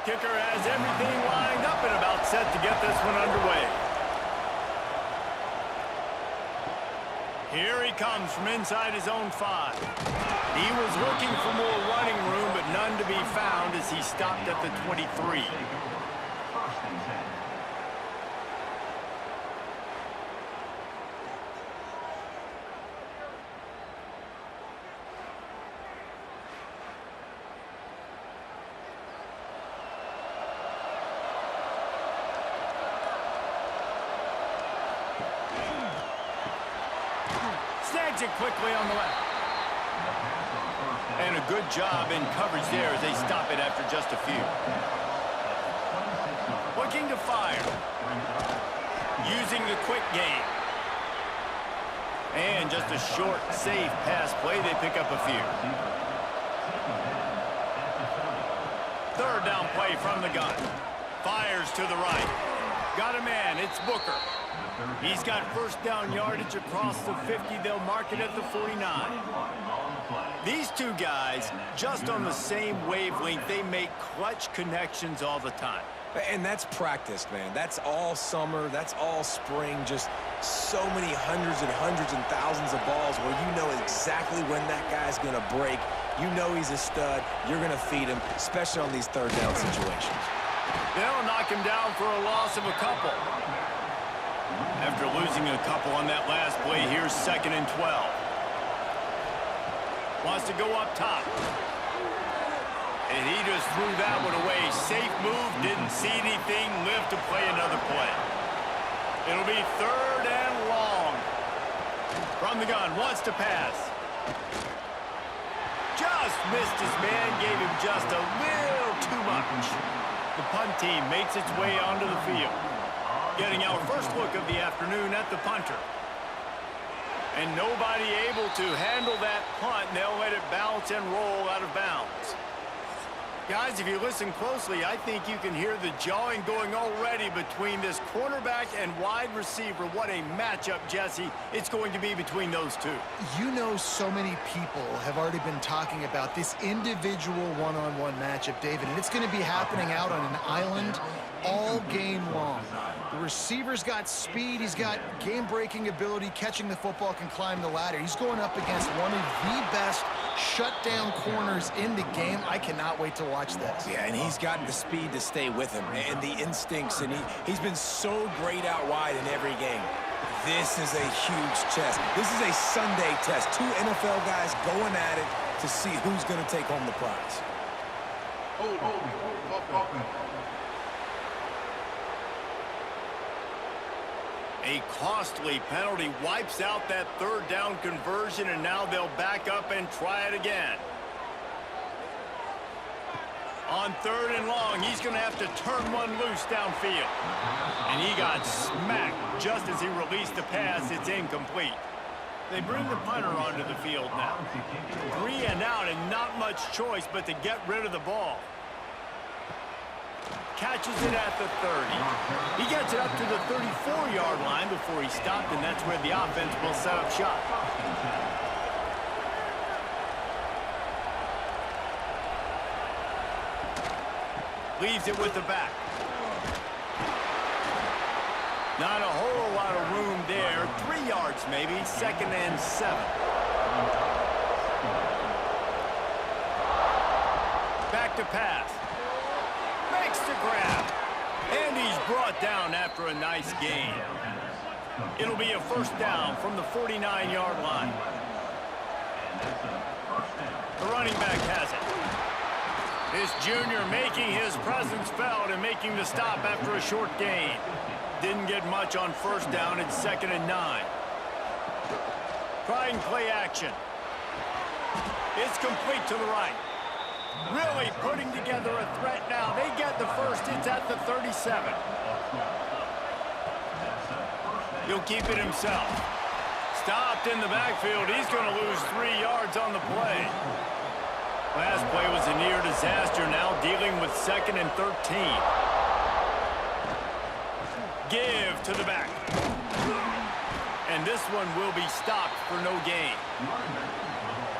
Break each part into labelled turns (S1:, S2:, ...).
S1: Kicker has everything lined up and about set to get this one underway. Here he comes from inside his own 5. He was looking for more running room, but none to be found as he stopped at the 23. Snags it quickly on the left. And a good job in coverage there as they stop it after just a few. Looking to fire. Using the quick game. And just a short, safe pass play. They pick up a few. Third down play from the gun. Fires to the right. Got a man. It's Booker. He's got first down yardage across the 50. They'll mark it at the 49. These two guys, just on the same wavelength, they make clutch connections all the time.
S2: And that's practice, man. That's all summer. That's all spring. Just so many hundreds and thousands of balls where you know exactly when that guy's going to break. You know he's a stud. You're going to feed him, especially on these third down situations.
S1: They'll knock him down for a loss of a couple. After losing a couple on that last play, here's 2nd and 12. Wants to go up top. And he just threw that one away. Safe move, didn't see anything, lived to play another play. It'll be 3rd and long. From the gun, wants to pass. Just missed his man, gave him just a little too much. The punt team makes its way onto the field. Getting our first look of the afternoon at the punter. And nobody able to handle that punt. They'll let it bounce and roll out of bounds. Guys, if you listen closely, I think you can hear the jawing going already between this cornerback and wide receiver. What a matchup, Jesse, it's going to be between those two.
S3: You know, so many people have already been talking about this individual one-on-one matchup, David, and it's going to be happening out on an island all game long. The receiver's got speed, he's got game-breaking ability, catching the football, can climb the ladder. He's going up against one of the best shutdown corners in the game. I cannot wait to watch this.
S2: Yeah, and he's got the speed to stay with him and the instincts, and he's been so great out wide in every game. This is a huge test. This is a Sunday test. Two NFL guys going at it to see who's going to take home the prize.
S1: A costly penalty wipes out that third down conversion, and now they'll back up and try it again. On 3rd and long, he's going to have to turn one loose downfield. And he got smacked just as he released the pass. It's incomplete. They bring the punter onto the field now. 3 and out, and not much choice but to get rid of the ball. Catches it at the 30. He gets it up to the 34-yard line before he stopped, and that's where the offense will set up shop. Leaves it with the back. Not a whole lot of room there. 3 yards maybe. 2nd and 7. Back to pass. Makes the grab. And he's brought down after a nice gain. It'll be a first down from the 49-yard line. The running back has it. This junior making his presence felt and making the stop after a short gain. Didn't get much on first down. It's 2nd and 9. Trying play action. It's complete to the right. Really putting together a threat now. They get the first. It's at the 37. He'll keep it himself. Stopped in the backfield. He's going to lose 3 yards on the play. Last play was a near disaster. Now dealing with 2nd and 13. Give to the back. And this one will be stopped for no gain.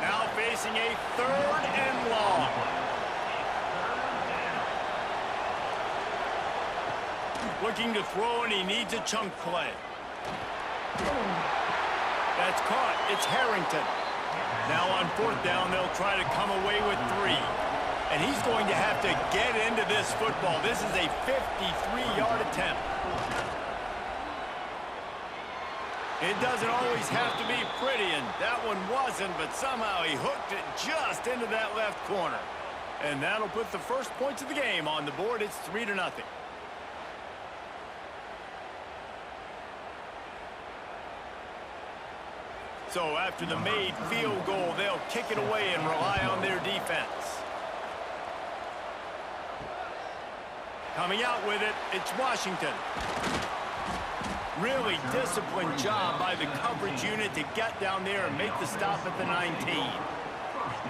S1: Now facing a 3rd and long. Looking to throw, and he needs a chunk play. That's caught. It's Harrington. Now on fourth down, they'll try to come away with 3. And he's going to have to get into this football. This is a 53-yard attempt. It doesn't always have to be pretty, and that one wasn't, but somehow he hooked it just into that left corner. And that'll put the first points of the game on the board. It's 3-0. So after the made field goal, they'll kick it away and rely on their defense. Coming out with it, it's Washington. Really disciplined job by the coverage unit to get down there and make the stop at the 19.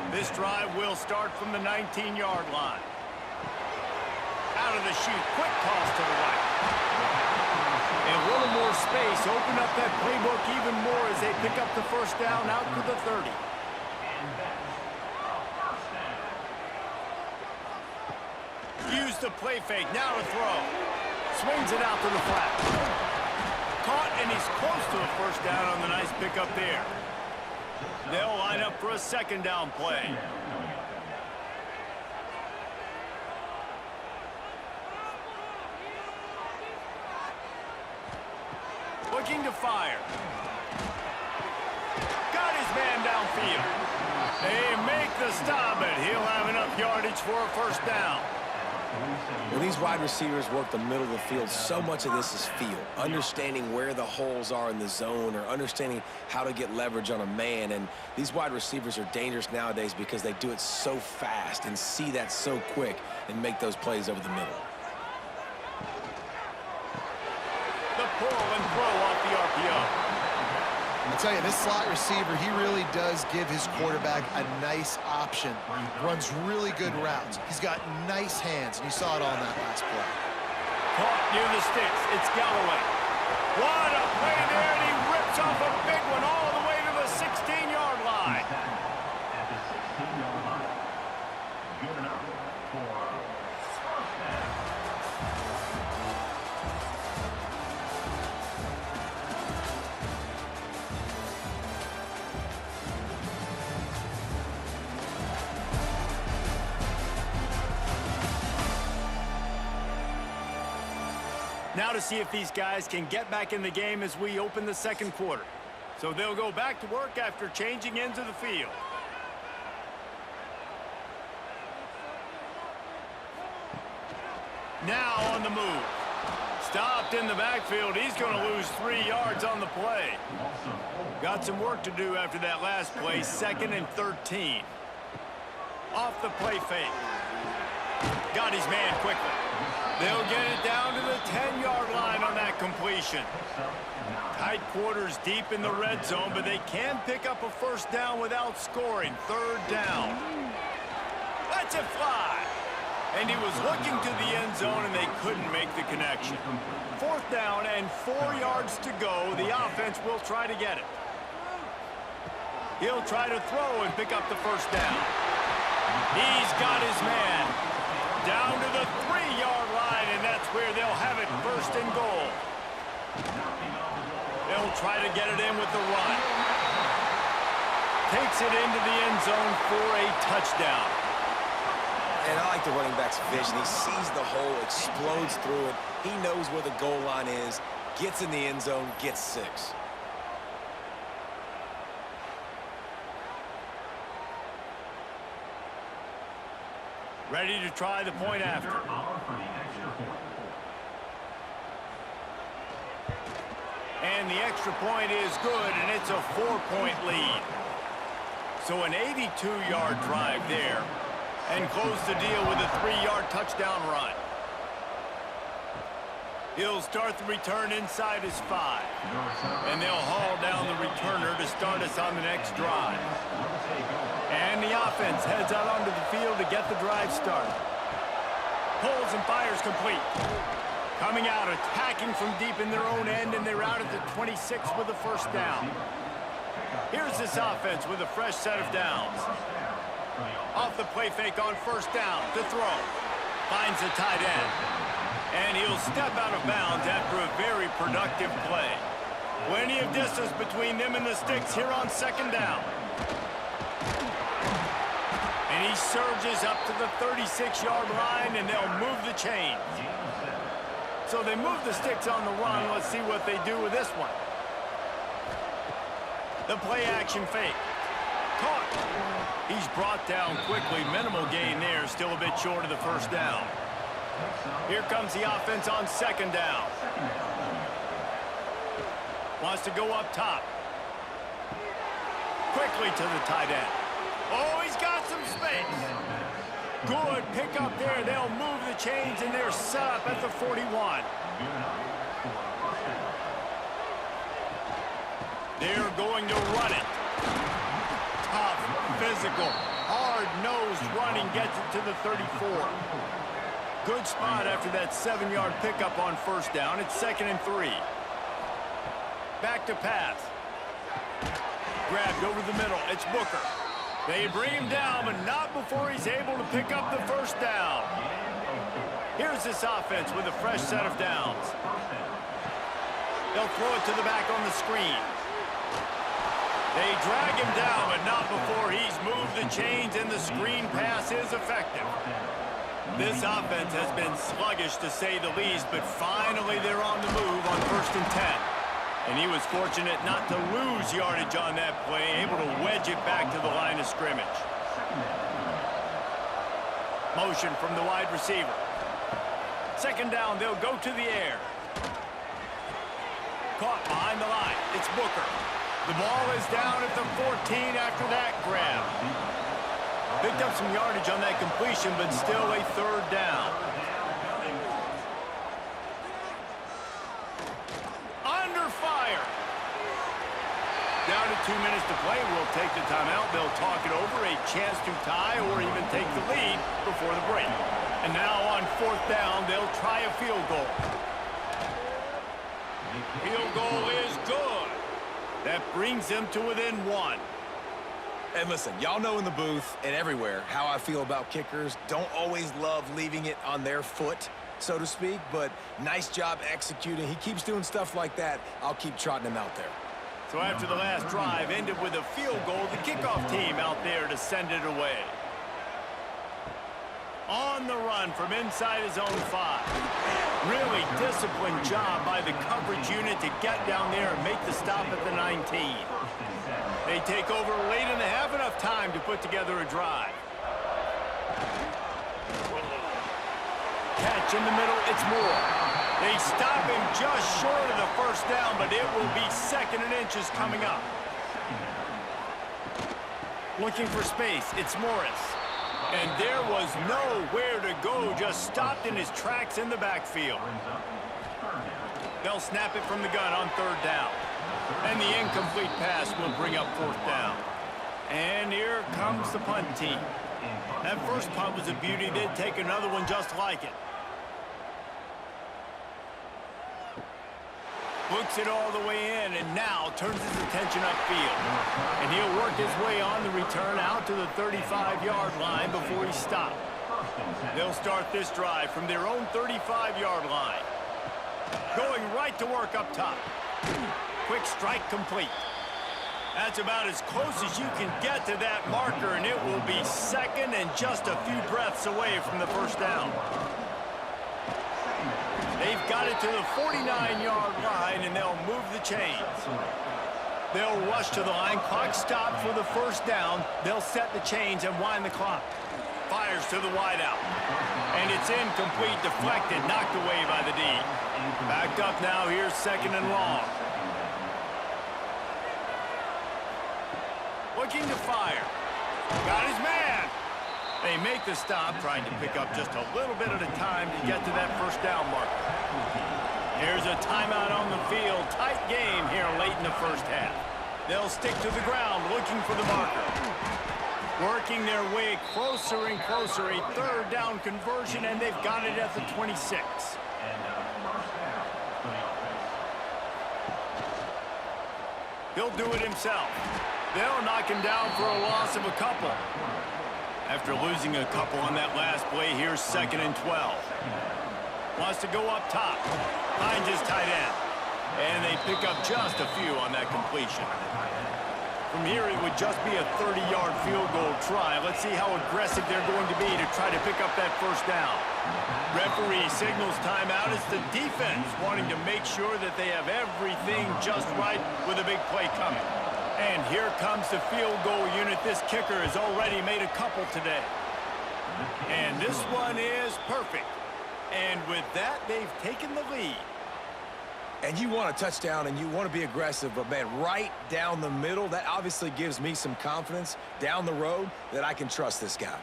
S1: This drive will start from the 19-yard line. Out of the chute, quick toss to the right. And a little more space, open up that playbook even more as they pick up the first down out to the 30. Use the play fake, now to throw. Swings it out to the flat. Caught, and he's close to a first down on the nice pickup there. They'll line up for a second down play. Looking to fire. Got his man downfield. They make the stop, but he'll have enough yardage for a first down.
S2: When these wide receivers work the middle of the field, so much of this is feel. Understanding where the holes are in the zone or understanding how to get leverage on a man. And these wide receivers are dangerous nowadays because they do it so fast and see that so quick and make those plays over the middle.
S1: The pull and throw off the RPO.
S3: I'll tell you, this slot receiver, he really does give his quarterback a nice option. Runs really good routes. He's got nice hands, and you saw it on that last play.
S1: Caught near the sticks. It's Galloway. What a play there, and he rips off a big one all the way to the 16-yard line.
S4: At the 16-yard line. Good enough for first down.
S1: Now to see if these guys can get back in the game as we open the second quarter. So they'll go back to work after changing into the field. Now on the move. Stopped in the backfield. He's going to lose 3 yards on the play. Got some work to do after that last play. 2nd and 13. Off the play fake. Got his man quickly. They'll get it down to the 10-yard line on that completion. Tight quarters deep in the red zone, but they can pick up a first down without scoring. 3rd down. Lets it fly. And he was looking to the end zone, and they couldn't make the connection. 4th down and 4 yards to go. The offense will try to get it. He'll try to throw and pick up the first down. He's got his man down to the 3-yard line, and that's where they'll have it 1st and goal. They'll try to get it in with the run. Takes it into the end zone for a touchdown.
S2: And I like the running back's vision. He sees the hole, explodes through it. He knows where the goal line is, gets in the end zone, gets 6.
S1: Ready to try the point after. And the extra point is good, and it's a 4-point lead. So an 82-yard drive there, and close the deal with a 3-yard touchdown run. He'll start the return inside his 5. And they'll haul down the returner to start us on the next drive. And the offense heads out onto the field to get the drive started. Pulls and fires complete. Coming out, attacking from deep in their own end, and they're out at the 26 with the first down. Here's this offense with a fresh set of downs. Off the play fake on 1st down to throw. Finds the tight end. And he'll step out of bounds after a very productive play. Plenty of distance between them and the sticks here on second down. And he surges up to the 36-yard line, and they'll move the chains. So they move the sticks on the run. Let's see what they do with this one. The play action fake. Caught. He's brought down quickly. Minimal gain there. Still a bit short of the first down. Here comes the offense on second down. Wants to go up top. Quickly to the tight end. Oh, he's got some space. Good pick up there. They'll move the chains, and they're set up at the 41. They're going to run it. Tough, physical, hard-nosed running gets it to the 34. Good spot after that 7-yard pickup on first down. It's 2nd and 3. Back to pass. Grabbed over the middle. It's Booker. They bring him down, but not before he's able to pick up the first down. Here's this offense with a fresh set of downs. They'll throw it to the back on the screen. They drag him down, but not before he's moved the chains, and the screen pass is effective. This offense has been sluggish, to say the least, but finally they're on the move on 1st and 10. And he was fortunate not to lose yardage on that play, able to wedge it back to the line of scrimmage. Motion from the wide receiver. Second down, they'll go to the air. Caught behind the line. It's Booker. The ball is down at the 14 after that grab. Picked up some yardage on that completion, but still a 3rd down. Under fire. Down to 2 minutes to play. We'll take the timeout. They'll talk it over. A chance to tie or even take the lead before the break. And now on 4th down, they'll try a field goal. Field goal is good. That brings them to within 1.
S2: And listen, y'all know in the booth and everywhere how I feel about kickers. Don't always love leaving it on their foot, so to speak, but nice job executing. He keeps doing stuff like that. I'll keep trotting him out there.
S1: So after the last drive ended with a field goal, the kickoff team out there to send it away. On the run from inside his own 5. Really disciplined job by the coverage unit to get down there and make the stop at the 19. They take over late and they have enough time to put together a drive. Catch in the middle, it's Moore. They stop him just short of the first down, but it will be 2nd and inches coming up. Looking for space, it's Morris. And there was nowhere to go, just stopped in his tracks in the backfield. They'll snap it from the gun on 3rd down. And the incomplete pass will bring up 4th down. And here comes the punt team. That first punt was a beauty. They'd take another one just like it. Books it all the way in, and now turns his attention upfield. And he'll work his way on the return out to the 35-yard line before he stopped. They'll start this drive from their own 35-yard line. Going right to work up top. Quick strike complete. That's about as close as you can get to that marker, and it will be 2nd and just a few breaths away from the first down. They've got it to the 49-yard line, and they'll move the chains. They'll rush to the line. Clock stopped for the first down. They'll set the chains and wind the clock. Fires to the wideout. And it's incomplete, deflected, knocked away by the D. Backed up now, here's 2nd and long. Looking to fire. Got his man. They make the stop, trying to pick up just a little bit at a time to get to that first down marker. Here's a timeout on the field. Tight game here late in the first half. They'll stick to the ground looking for the marker. Working their way closer and closer. A 3rd down conversion, and they've got it at the 26. He'll do it himself. They'll knock him down for a loss of a couple. After losing a couple on that last play, here's 2nd and 12. Wants to go up top. Finds his tight end. And they pick up just a few on that completion. From here, it would just be a 30-yard field goal try. Let's see how aggressive they're going to be to try to pick up that first down. Referee signals timeout. It's the defense wanting to make sure that they have everything just right with a big play coming. And here comes the field goal unit. This kicker has already made a couple today. And this one is perfect. And with that, they've taken the lead.
S2: And you want a touchdown and you want to be aggressive, but man, right down the middle, that obviously gives me some confidence down the road that I can trust this guy.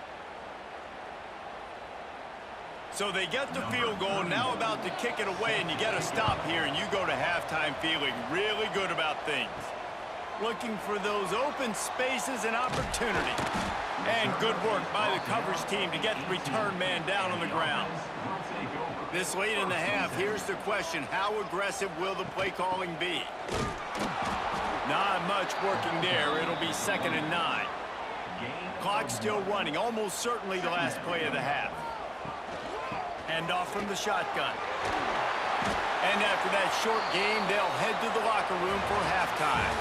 S1: So they get the field goal, now about to kick it away, and you get a stop here, and you go to halftime feeling really good about things. Looking for those open spaces and opportunity. And good work by the coverage team to get the return man down on the ground. This late in the half, here's the question. How aggressive will the play calling be? Not much working there. It'll be 2nd and 9. Clock still running, almost certainly the last play of the half. Handoff from the shotgun. And after that short game, they'll head to the locker room for halftime.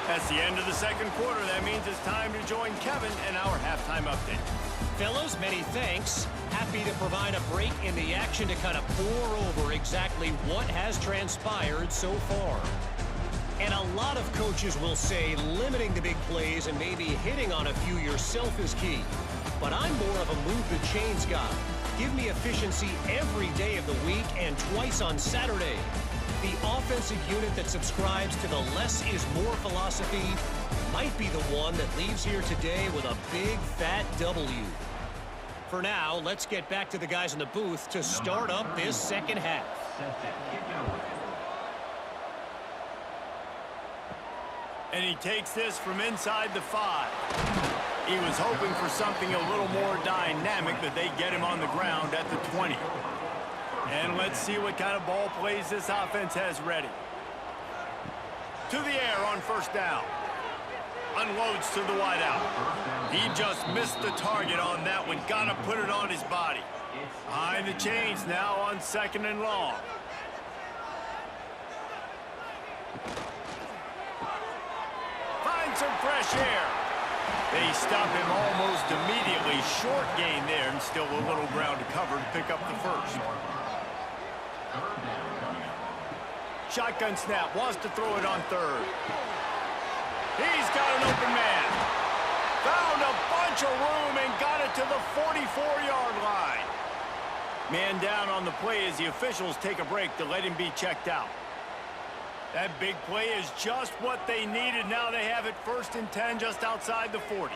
S1: That's the end of the second quarter. That means it's time to join Kevin and our halftime update.
S5: Fellas, many thanks. Happy to provide a break in the action to kind of pour over exactly what has transpired so far. And a lot of coaches will say limiting the big plays and maybe hitting on a few yourself is key. But I'm more of a move the chains guy. Give me efficiency every day of the week and twice on Saturday. The offensive unit that subscribes to the less is more philosophy might be the one that leaves here today with a big fat W. For now, let's get back to the guys in the booth to start up this second half.
S1: And he takes this from inside the 5. He was hoping for something a little more dynamic, but they get him on the ground at the 20. And let's see what kind of ball plays this offense has ready. To the air on first down. Unloads to the wideout. He just missed the target on that one. Got to put it on his body. Behind the chains now on 2nd and long. Find some fresh air. They stop him almost immediately. Short gain there, and still a little ground to cover to pick up the first. Shotgun snap, wants to throw it on 3rd. He's got an open man. Found a bunch of room and got it to the 44-yard line. Man down on the play as the officials take a break to let him be checked out. That big play is just what they needed. Now they have it 1st and 10 just outside the 40.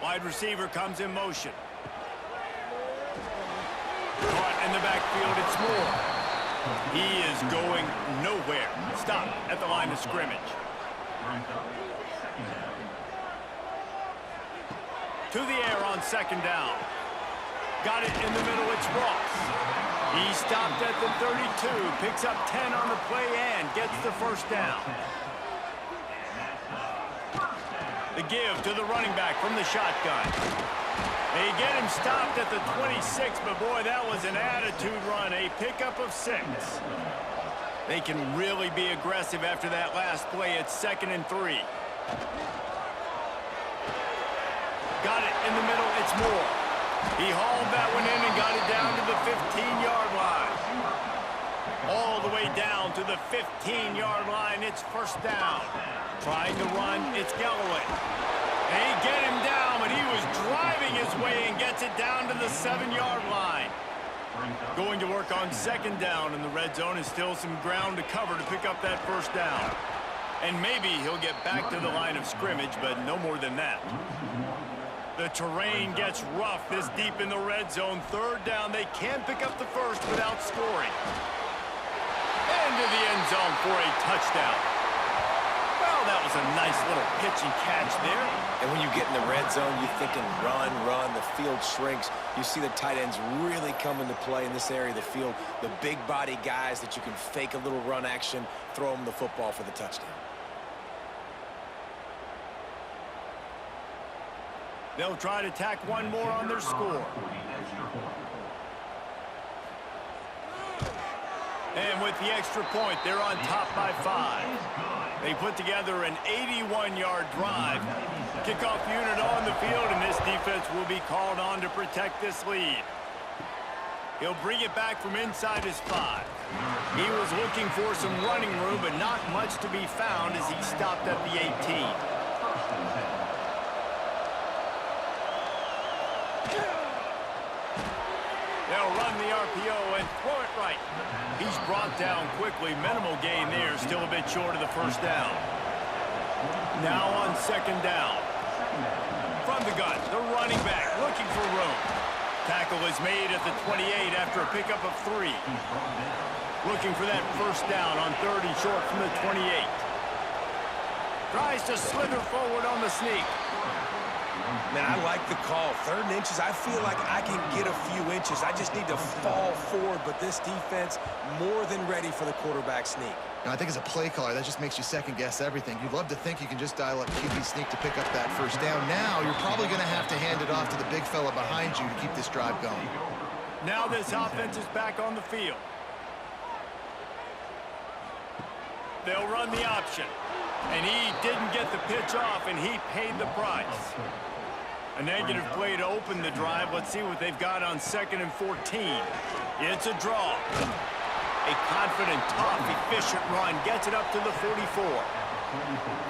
S1: Wide receiver comes in motion. Caught in the backfield, it's Moore. He is going nowhere. Stop at the line of scrimmage. To the air on 2nd down. Got it in the middle, it's Ross. He stopped at the 32, picks up 10 on the play and gets the first down. The give to the running back from the shotgun. They get him stopped at the 26, but boy, that was an attitude run, a pickup of 6. They can really be aggressive after that last play. It's 2nd and 3. Got it in the middle, it's Moore. He hauled that one in and got it down to the 15-yard line. All the way down to the 15-yard line, it's 1st down. Trying to run, it's Galloway. They get him down, but he was driving his way and gets it down to the 7-yard line. Going to work on 2nd down in the red zone, and still some ground to cover to pick up that first down. And maybe he'll get back to the line of scrimmage, but no more than that. The terrain gets rough this deep in the red zone. 3rd down, they can't pick up the first without scoring. Into the end zone for a touchdown. Well, that was a nice little pitch and catch there.
S2: And when you get in the red zone, you're thinking run, run, the field shrinks. You see the tight ends really come into play in this area of the field. The big body guys that you can fake a little run action, throw them the football for the touchdown.
S1: They'll try to tack one more on their score. And with the extra point, they're on top by 5. They put together an 81-yard drive. Kickoff unit on the field, and this defense will be called on to protect this lead. He'll bring it back from inside his 5. He was looking for some running room, but not much to be found as he stopped at the 18. They'll run the RPO and throw it right. He's brought down quickly. Minimal gain there, still a bit short of the first down. Now on second down. From the gun, the running back looking for room. Tackle is made at the 28 after a pickup of 3. Looking for that first down on 3rd and short from the 28. Tries to slither forward on the sneak.
S2: Man, I like the call. 3rd and inches, I feel like I can get a few inches. I just need to fall forward, but this defense more than ready for the quarterback sneak.
S3: Now, I think as a play caller, that just makes you second-guess everything. You'd love to think you can just dial up QB sneak to pick up that first down. Now, you're probably going to have to hand it off to the big fella behind you to keep this drive going.
S1: Now this offense is back on the field. They'll run the option. And he didn't get the pitch off, and he paid the price. A negative play to open the drive. Let's see what they've got on 2nd and 14. It's a draw. A confident, tough, efficient run gets it up to the 44.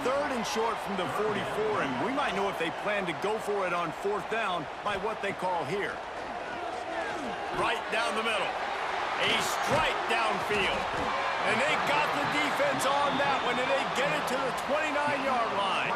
S1: 3rd and short from the 44, and we might know if they plan to go for it on 4th down by what they call here. Right down the middle. A strike downfield. And they got the defense on that one, and they get it to the 29-yard line.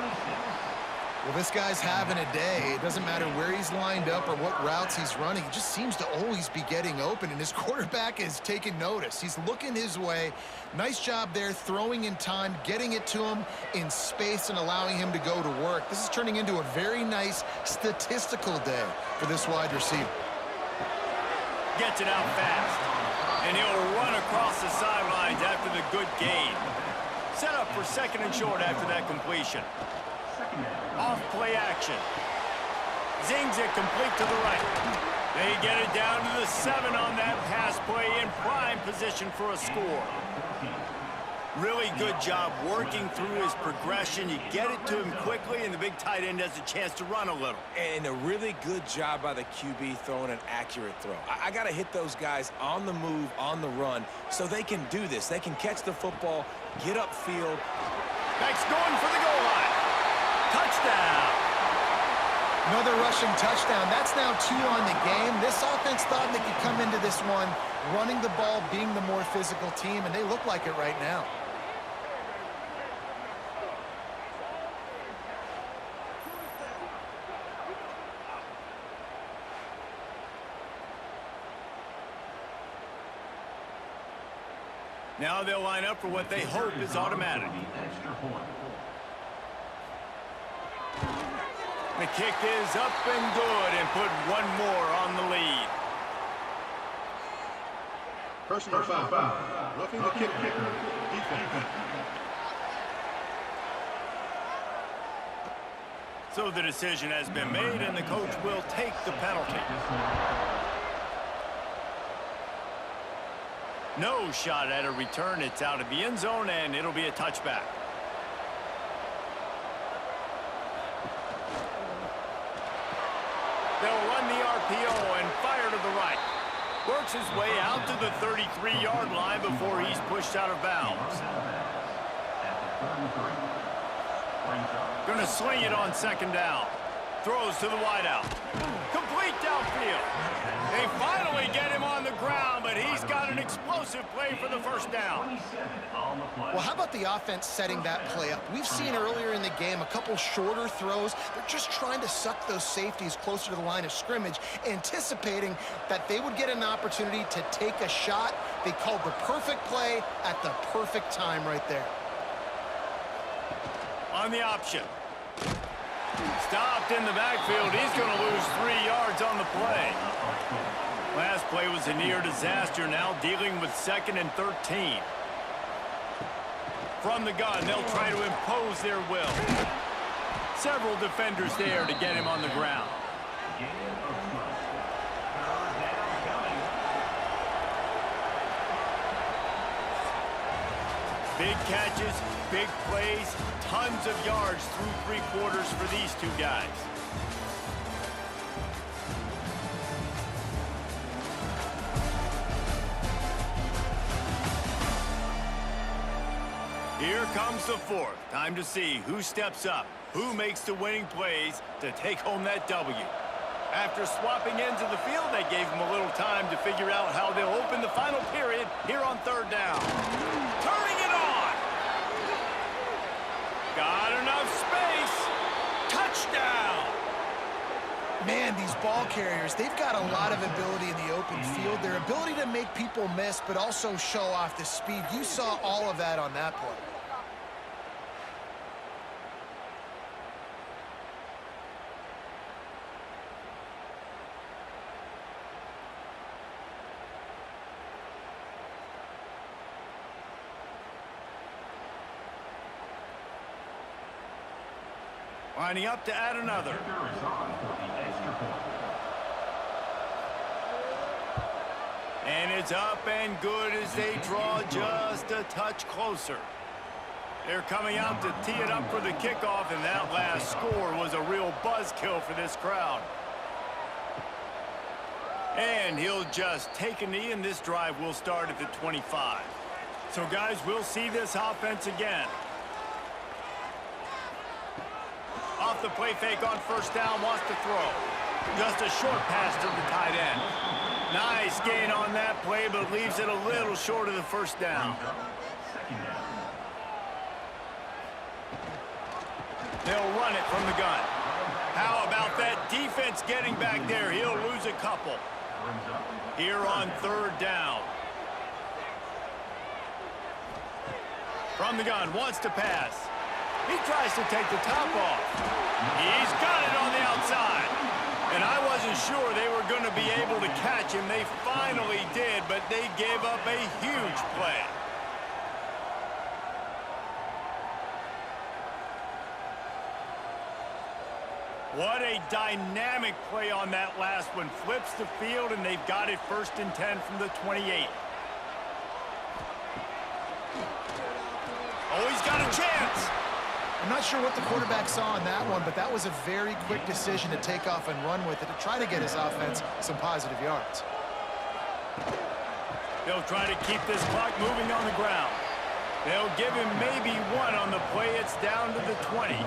S3: Well, this guy's having a day. It doesn't matter where he's lined up or what routes he's running. He just seems to always be getting open, and his quarterback is taking notice. He's looking his way. Nice job there, throwing in time, getting it to him in space and allowing him to go to work. This is turning into a very nice statistical day for this wide receiver.
S1: Gets it out fast. And he'll run across the sidelines after the good gain. Set up for 2nd and short after that completion. Off play action. Zings it complete to the right. They get it down to the 7 on that pass play in prime position for a score. Really good job working through his progression. You get it to him quickly, and the big tight end has a chance to run a little.
S2: And a really good job by the QB throwing an accurate throw. I got to hit those guys on the move, on the run, so they can do this. They can catch the football, get upfield.
S1: Back's going for the goal line. Touchdown.
S3: Another rushing touchdown. That's now 2 on the game. This offense thought they could come into this one running the ball, being the more physical team, and they look like it right now.
S1: Now they'll line up for what they hope is automatic. The kick is up and good, and put one more on the lead.
S4: Personal foul. Roughing the kicker. Defense.
S1: So the decision has been made, and the coach will take the penalty. No shot at a return. It's out of the end zone, and it'll be a touchback. They'll run the RPO and fire to the right. Works his way out to the 33-yard line before he's pushed out of bounds. Going to sling it on 2nd down. Throws to the wideout. Complete downfield. They finally get him on the ground, but he's got an explosive play for the first down.
S3: Well, how about the offense setting that play up? We've seen earlier in the game a couple shorter throws. They're just trying to suck those safeties closer to the line of scrimmage, anticipating that they would get an opportunity to take a shot. They called the perfect play at the perfect time right there.
S1: On the option. Stopped in the backfield. He's going to lose 3 yards on the play. Last play was a near disaster. Now dealing with 2nd and 13. From the gun, they'll try to impose their will. Several defenders there to get him on the ground. Big catches, big plays, tons of yards through three quarters for these two guys. Here comes the fourth. Time to see who steps up, who makes the winning plays to take home that W. After swapping ends of the field, they gave him a little time to figure out how they'll open the final period here on third down. Turning it on! Got enough space. Touchdown!
S3: Man, these ball carriers, they've got a lot of ability in the open field. Their ability to make people miss, but also show off the speed. You saw all of that on that play.
S1: Lining up to add another. And it's up and good as they draw just a touch closer. They're coming out to tee it up for the kickoff, and that last score was a real buzzkill for this crowd. And he'll just take a knee, and this drive will start at the 25. So, guys, we'll see this offense again. Off the play fake on first down, wants to throw. Just a short pass to the tight end. Nice gain on that play, but leaves it a little short of the first down. They'll run it from the gun. How about that defense getting back there? He'll lose a couple. Here on third down. From the gun, wants to pass. He tries to take the top off. He's got it on the outside. And I wasn't sure they were going to be able to catch him. They finally did, but they gave up a huge play. What a dynamic play on that last one. Flips the field, and they've got it 1st and 10 from the 28. Oh, he's got a chance.
S3: I'm not sure what the quarterback saw on that one, but that was a very quick decision to take off and run with it to try to get his offense some positive yards.
S1: They'll try to keep this clock moving on the ground. They'll give him maybe one on the play. It's down to the 20.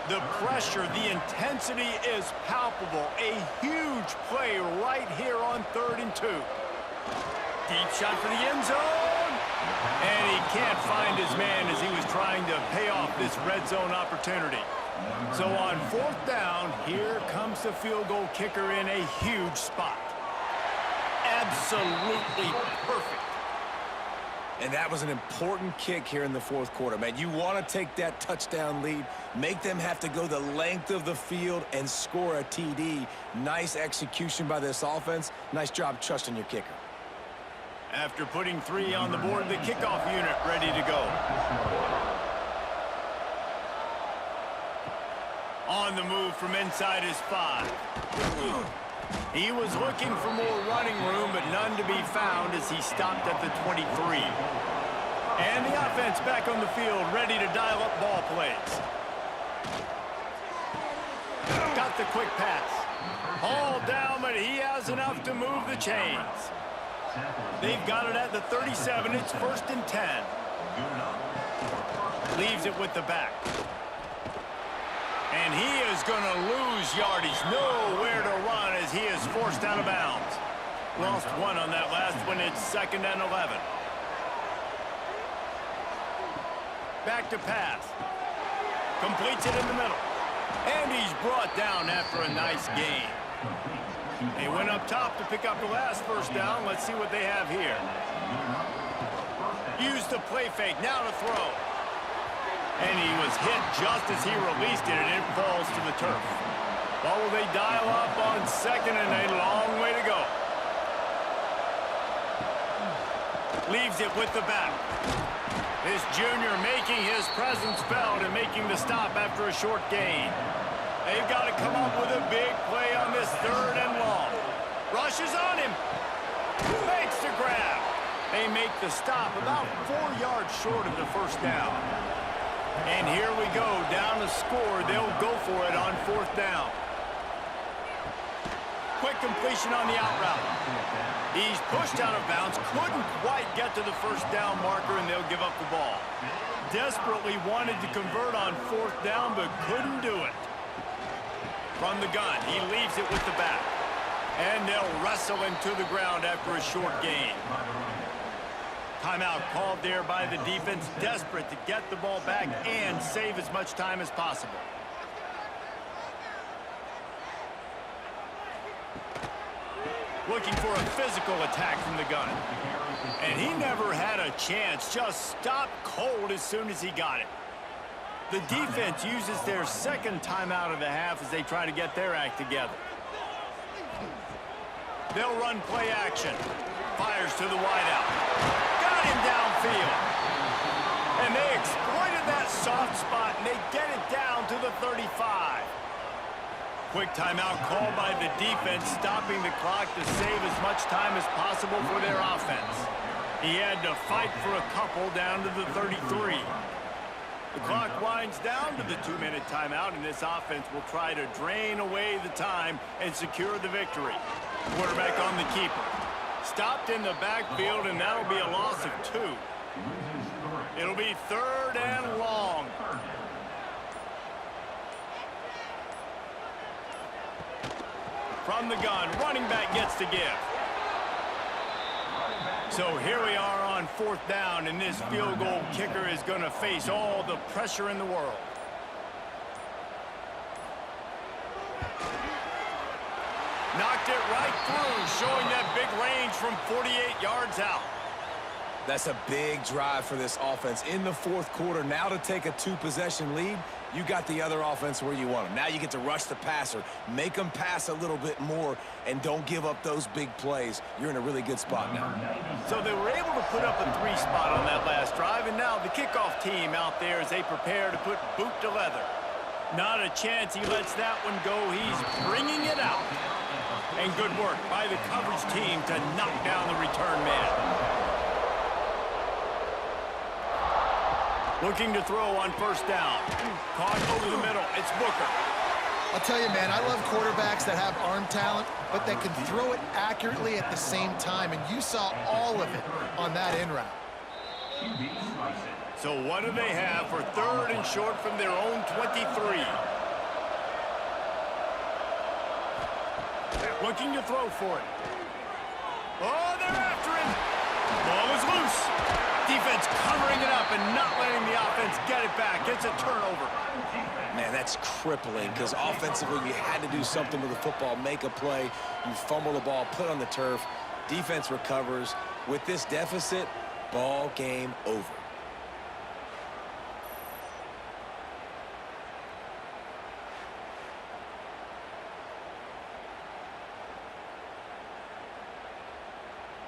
S1: The pressure, the intensity is palpable. A huge play right here on 3rd and 2. Deep shot for the end zone. And he can't find his man as he was trying to pay off this red zone opportunity. So on 4th down, here comes the field goal kicker in a huge spot. Absolutely perfect.
S2: And that was an important kick here in the 4th quarter, man. You want to take that touchdown lead, make them have to go the length of the field and score a TD. Nice execution by this offense. Nice job trusting your kicker.
S1: After putting 3 on the board, the kickoff unit ready to go. On the move from inside his 5. He was looking for more running room, but none to be found as he stopped at the 23. And the offense back on the field, ready to dial up ball plays. Got the quick pass. Hauled down, but he has enough to move the chains. They've got it at the 37. It's 1st and 10. Leaves it with the back. And he is going to lose yardage. Nowhere to run as he is forced out of bounds. Lost 1 on that last one. It's 2nd and 11. Back to pass. Completes it in the middle. And he's brought down after a nice gain. They went up top to pick up the last first down. Let's see what they have here. Use the play fake. Now to throw. And he was hit just as he released it, and it falls to the turf. Well, will they dial up on 2nd and a long way to go? Leaves it with the back. This junior making his presence felt and making the stop after a short gain. They've got to come up with a big play on this 3rd and long. Rushes on him. Makes the grab. They make the stop about 4 yards short of the first down. And here we go, down to score. They'll go for it on 4th down. Quick completion on the out route. He's pushed out of bounds, couldn't quite get to the first down marker, and they'll give up the ball. Desperately wanted to convert on 4th down, but couldn't do it. From the gun, he leaves it with the back. And they'll wrestle him to the ground after a short gain. Timeout called there by the defense, desperate to get the ball back and save as much time as possible. Looking for a physical attack from the gun. And he never had a chance, just stopped cold as soon as he got it. The defense uses their second timeout of the half as they try to get their act together. They'll run play action. Fires to the wideout. Got him downfield. And they exploited that soft spot, and they get it down to the 35. Quick timeout called by the defense, stopping the clock to save as much time as possible for their offense. He had to fight for a couple down to the 33. The clock winds down to the 2-minute timeout, and this offense will try to drain away the time and secure the victory. Quarterback on the keeper. Stopped in the backfield, and that'll be a loss of 2. It'll be 3rd and long. From the gun, running back gets to give. So here we are on 4th down, and this field goal kicker is going to face all the pressure in the world. Knocked it right through, showing that big range from 48 yards out.
S2: That's a big drive for this offense in the 4th quarter. Now to take a 2-possession lead, you got the other offense where you want them. Now you get to rush the passer, make them pass a little bit more, and don't give up those big plays. You're in a really good spot now.
S1: So they were able to put up a 3 spot on that last drive, and now the kickoff team out there as they prepare to put boot to leather. Not a chance he lets that one go. He's bringing it out. And good work by the coverage team to knock down the return man. Looking to throw on 1st down. Caught over the middle. It's Booker.
S3: I'll tell you, man, I love quarterbacks that have arm talent, but that can throw it accurately at the same time, and you saw all of it on that in route.
S1: So what do they have for 3rd and short from their own 23? Looking to throw for it. Oh, they're after him. Ball is loose. Defense covering it up and not letting the offense get it back. It's a turnover.
S2: Man, that's crippling because offensively you had to do something with the football, make a play. You fumble the ball, put on the turf. Defense recovers. With this deficit, ball game over.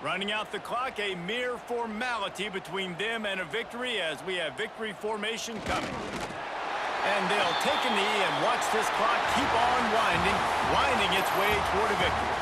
S1: Running out the clock, a mere formality between them and a victory as we have victory formation coming. And they'll take a knee and watch this clock keep on winding its way toward a victory.